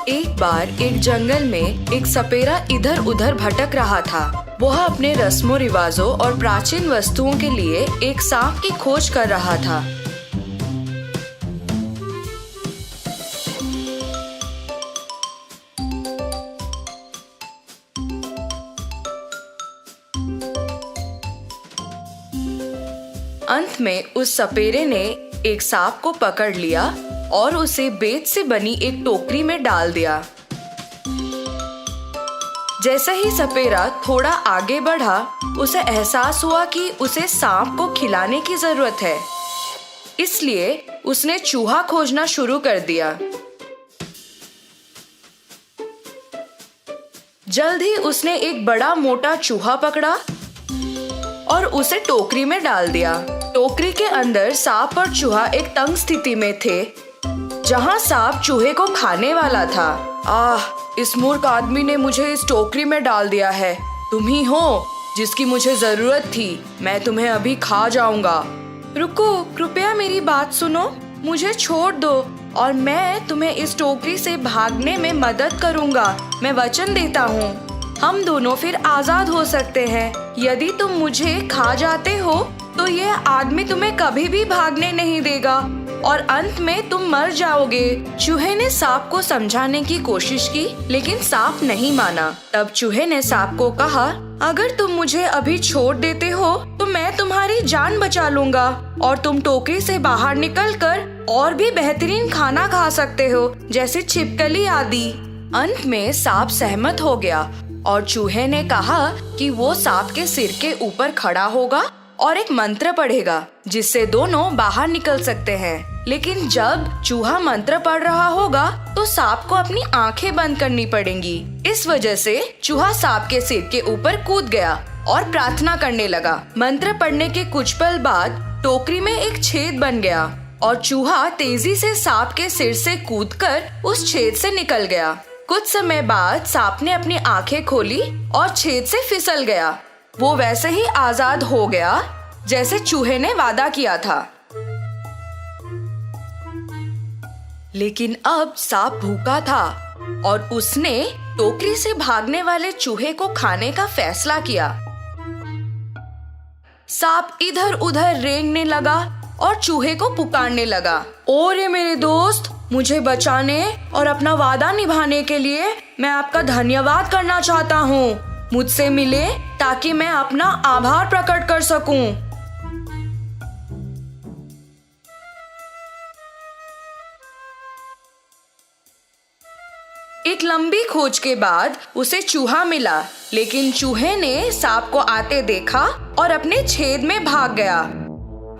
एक बार एक जंगल में एक सपेरा इधर उधर भटक रहा था। वह अपने रस्मों रिवाजों और प्राचीन वस्तुओं के लिए एक सांप की खोज कर रहा था। अंत में उस सपेरे ने एक सांप को पकड़ लिया और उसे बेत से बनी एक टोकरी में डाल दिया। जैसे ही सपेरा थोड़ा आगे बढ़ा, उसे एहसास हुआ कि उसे सांप को खिलाने की जरूरत है। इसलिए उसने चूहा खोजना शुरू कर दिया। जल्द ही उसने एक बड़ा मोटा चूहा पकड़ा और उसे टोकरी में डाल दिया। टोकरी के अंदर सांप और चूहा एक तंग स्थिति में थे, जहां सांप चूहे को खाने वाला था। इस मूर्ख आदमी ने मुझे इस टोकरी में डाल दिया है। तुम ही हो जिसकी मुझे जरूरत थी। मैं तुम्हें अभी खा जाऊंगा। रुको, कृपया मेरी बात सुनो। मुझे छोड़ दो और मैं तुम्हें इस टोकरी से भागने में मदद करूंगा। मैं वचन देता हूँ, हम दोनों फिर आजाद हो सकते हैं। यदि तुम मुझे खा जाते हो तो ये आदमी तुम्हें कभी भी भागने नहीं देगा और अंत में तुम मर जाओगे। चूहे ने सांप को समझाने की कोशिश की, लेकिन सांप नहीं माना। तब चूहे ने सांप को कहा, अगर तुम मुझे अभी छोड़ देते हो तो मैं तुम्हारी जान बचा लूंगा और तुम टोकरी से बाहर निकलकर और भी बेहतरीन खाना खा सकते हो, जैसे छिपकली आदि। अंत में सांप सहमत हो गया और चूहे ने कहा कि वो सांप के सिर के ऊपर खड़ा होगा और एक मंत्र पढ़ेगा, जिससे दोनों बाहर निकल सकते हैं। लेकिन जब चूहा मंत्र पढ़ रहा होगा तो सांप को अपनी आंखें बंद करनी पड़ेंगी। इस वजह से चूहा सांप के सिर के ऊपर कूद गया और प्रार्थना करने लगा। मंत्र पढ़ने के कुछ पल बाद टोकरी में एक छेद बन गया और चूहा तेजी से सांप के सिर से कूदकर उस छेद से निकल गया। कुछ समय बाद सांप ने अपनी आंखें खोली और छेद से फिसल गया। वो वैसे ही आजाद हो गया जैसे चूहे ने वादा किया था। लेकिन अब सांप भूखा था और उसने टोकरी से भागने वाले चूहे को खाने का फैसला किया। सांप इधर उधर रेंगने लगा और चूहे को पुकारने लगा, ओ रे मेरे दोस्त, मुझे बचाने और अपना वादा निभाने के लिए मैं आपका धन्यवाद करना चाहता हूँ। मुझसे मिले ताकि मैं अपना आभार प्रकट कर सकूं। एक लंबी खोज के बाद उसे चूहा मिला, लेकिन चूहे ने सांप को आते देखा और अपने छेद में भाग गया।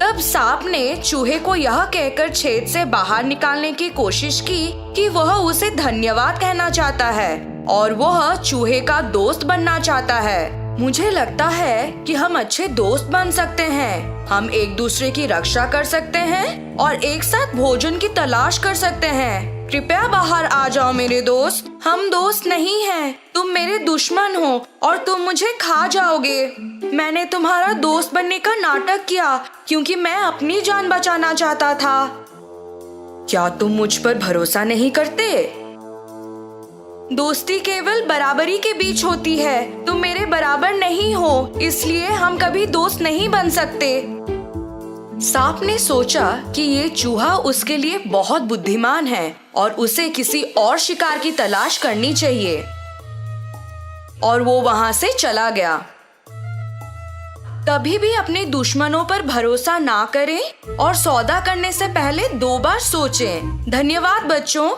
तब सांप ने चूहे को यह कहकर छेद से बाहर निकालने की कोशिश की कि वह उसे धन्यवाद कहना चाहता है और वह चूहे का दोस्त बनना चाहता है। मुझे लगता है कि हम अच्छे दोस्त बन सकते हैं। हम एक दूसरे की रक्षा कर सकते हैं और एक साथ भोजन की तलाश कर सकते हैं। कृपया बाहर आ जाओ मेरे दोस्त। हम दोस्त नहीं हैं, तुम मेरे दुश्मन हो और तुम मुझे खा जाओगे। मैंने तुम्हारा दोस्त बनने का नाटक किया क्योंकि मैं अपनी जान बचाना चाहता था। क्या तुम मुझ पर भरोसा नहीं करते? दोस्ती केवल बराबरी के बीच होती है। तुम मेरे बराबर नहीं हो, इसलिए हम कभी दोस्त नहीं बन सकते। सांप ने सोचा कि ये चूहा उसके लिए बहुत बुद्धिमान है और उसे किसी और शिकार की तलाश करनी चाहिए, और वो वहां से चला गया। कभी भी अपने दुश्मनों पर भरोसा ना करें और सौदा करने से पहले 2 बार सोचें। धन्यवाद बच्चों।